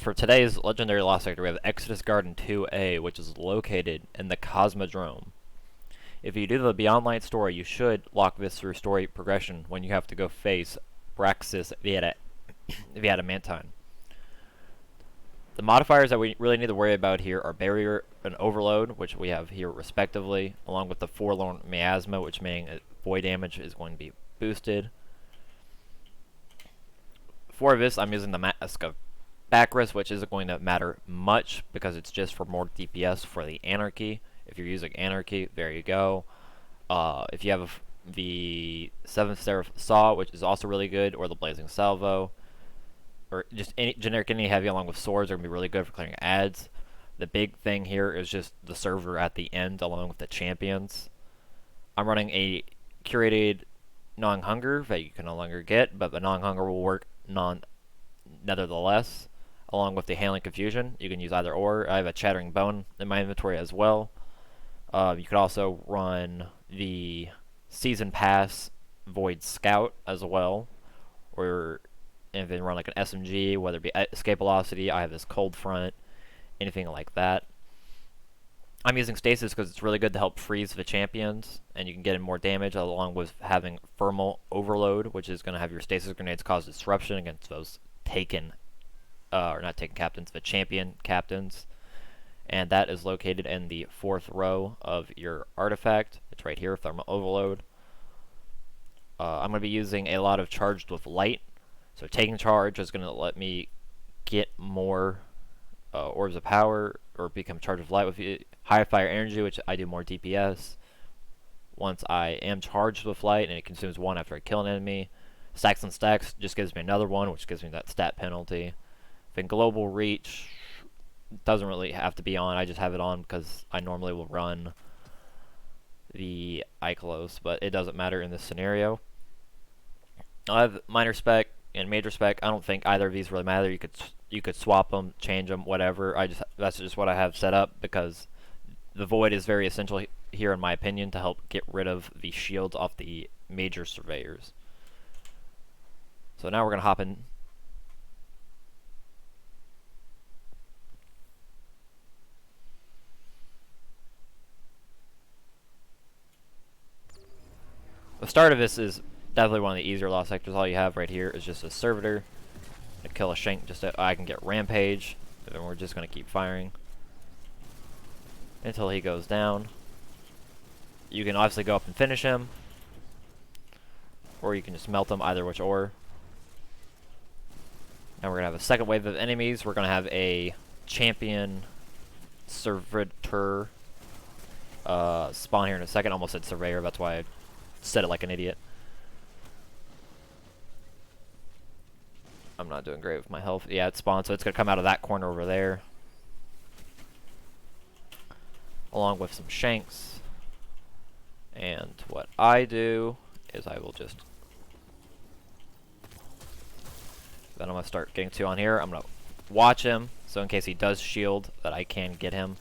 for today's legendary lost sector, we have Exodus Garden 2A, which is located in the Cosmodrome. If you do the Beyond Light story, you should lock this through story progression when you have to go face Braxis Adamantine. The modifiers that we really need to worry about here are Barrier and Overload, which we have here respectively, along with the Forlorn Miasma, which meaning void damage is going to be boosted. For this, I'm using the Mask of Bacchus, which isn't going to matter much because it's just for more DPS for the Anarchy. If you're using Anarchy, there you go. If you have the 7th Seraph Saw, which is also really good, or the Blazing Salvo, or just any generic any heavy along with swords are going to be really good for clearing ads. The big thing here is just the server at the end along with the champions. I'm running a curated Gnawing Hunger that you can no longer get, but the Gnawing Hunger will work nevertheless. Along with the Hailing Confusion, you can use either or. I have a Chattering Bone in my inventory as well. You could also run the Season Pass Void Scout as well, or if you run like an SMG, whether it be Escape Velocity, I have this Cold Front, anything like that. I'm using Stasis because it's really good to help freeze the champions, and you can get in more damage along with having Thermal Overload, which is going to have your Stasis Grenades cause disruption against those taken, or not taken captains, but champion captains. And that is located in the 4th row of your artifact. It's right here, Thermal Overload. I'm going to be using a lot of Charged with Light. So taking charge is going to let me get more Orbs of Power, or become charged with light with high fire energy, which I do more DPS. Once I am charged with light, and it consumes 1 after I kill an enemy. Stacks and Stacks just gives me another 1, which gives me that stat penalty. Then Global Reach doesn't really have to be on. I just have it on because I normally will run the Ikelos, but it doesn't matter in this scenario. I have Minor Spec and Major Spec. I don't think either of these really matter. You could swap them, change them, whatever. That's just what I have set up because the Void is very essential here in my opinion to help get rid of the shields off the major surveyors. So now we're going to hop in. The start of this is definitely one of the easier lost sectors. All you have right here is just a servitor to kill a shank. Just so I can get rampage, and we're just going to keep firing until he goes down. You can obviously go up and finish him, or you can just melt him, either which or. Now we're going to have a second wave of enemies. We're going to have a champion servitor spawn here in a second. Almost said surveyor, that's why I said it like an idiot. I'm not doing great with my health. Yeah, it spawned, so it's going to come out of that corner over there. Along with some shanks. And what I do is I will just... Then I'm going to start getting 2 on here. I'm going to watch him, so in case he does shield, that I can get him.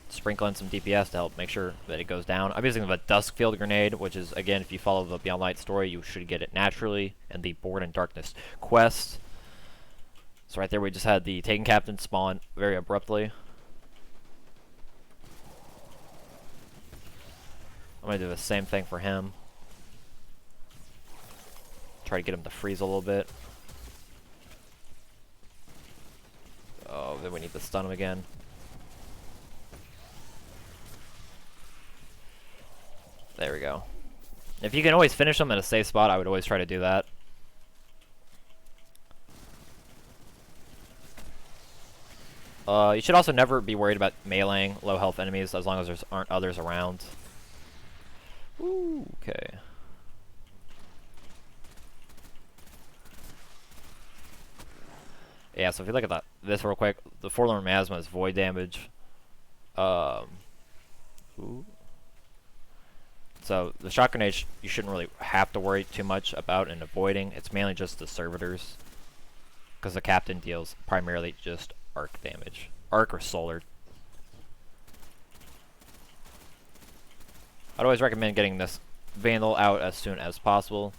Sprinkle in some DPS to help make sure that it goes down. I'm using the Duskfield Grenade, which is, again, if you follow the Beyond Light story, you should get it naturally, and the Born in Darkness quest. So right there we just had the Taken Captain spawn very abruptly. I'm going to do the same thing for him. Try to get him to freeze a little bit. Oh, then we need to stun him again. There we go. If you can always finish them in a safe spot, I would always try to do that. You should also never be worried about meleeing low health enemies as long as there aren't others around. Ooh, okay. Yeah, so if you look at this real quick, the Forlorn Miasma is void damage. Ooh. So the shock grenade you shouldn't really have to worry too much about in avoiding. It's mainly just the servitors, because the captain deals primarily just arc damage, arc or solar. I'd always recommend getting this Vandal out as soon as possible.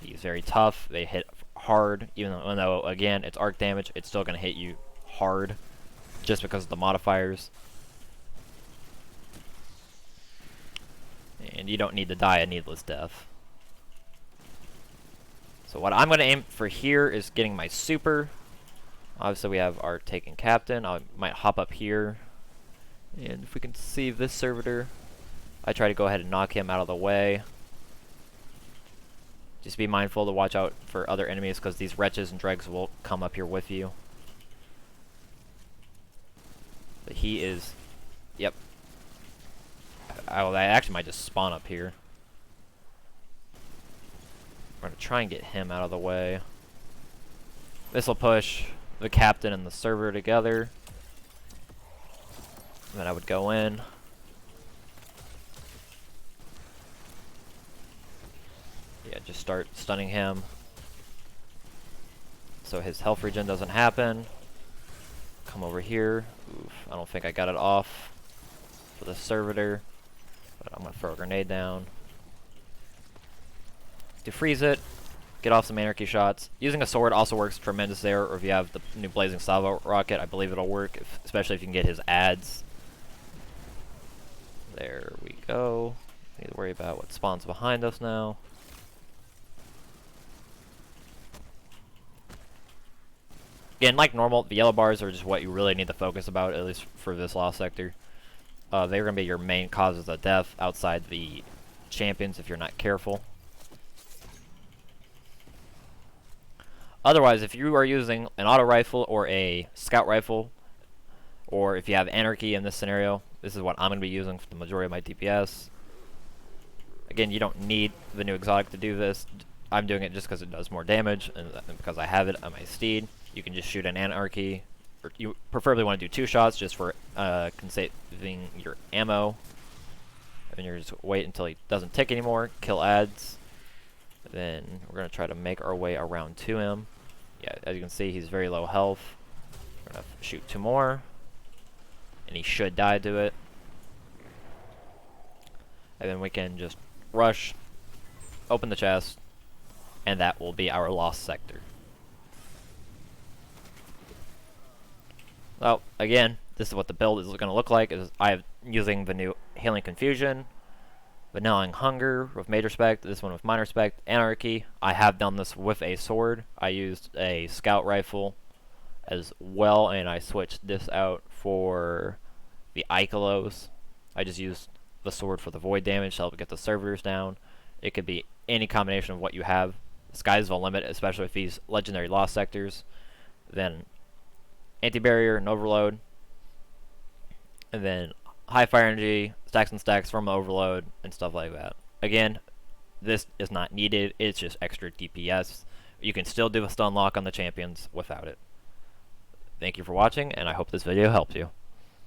He's very tough. They hit hard, even though again it's arc damage, it's still going to hit you hard just because of the modifiers. And you don't need to die a needless death. So what I'm going to aim for here is getting my super. Obviously we have our taken captain. I might hop up here. And if we can see this servitor, I try to go ahead and knock him out of the way. Just be mindful to watch out for other enemies because these wretches and dregs will come up here with you. But he is... Yep. I actually might just spawn up here. We're going to try and get him out of the way. This will push the captain and the server together. And then I would go in. Yeah, just start stunning him. So his health regen doesn't happen. Come over here. Oof, I don't think I got it off for the servitor. But I'm going to throw a grenade down. Defreeze it. Get off some anarchy shots. Using a sword also works tremendous there, or if you have the new blazing salvo rocket, I believe it'll work, especially if you can get his ads. There we go. Need to worry about what spawns behind us now. Again, like normal, the yellow bars are just what you really need to focus about, at least for this lost sector. They're going to be your main causes of death outside the champions if you're not careful. Otherwise, if you are using an auto rifle or a scout rifle, or if you have anarchy in this scenario, this is what I'm going to be using for the majority of my DPS. Again, you don't need the new exotic to do this. I'm doing it just because it does more damage, and because I have it on my steed. You can just shoot an anarchy, or you preferably want to do 2 shots just for conserving your ammo. And you're just wait until he doesn't tick anymore, kill ads. Then we're going to try to make our way around to him. Yeah, as you can see, he's very low health. We're going to shoot 2 more. And he should die to it. And then we can just rush, open the chest, and that will be our lost sector. Well, again, this is what the build is going to look like. I'm using the new Healing Confusion, Vanilling Hunger with Major Spec, this one with Minor Spec, Anarchy. I have done this with a sword. I used a Scout Rifle as well, and I switched this out for the Ikelos. I just used the sword for the void damage to help get the servitors down. It could be any combination of what you have. The sky's the limit, especially with these legendary lost sectors. Then anti-barrier and overload, and then high fire energy, stacks and stacks from overload, and stuff like that. Again, this is not needed, it's just extra DPS. You can still do a stun lock on the champions without it. Thank you for watching, and I hope this video helps you.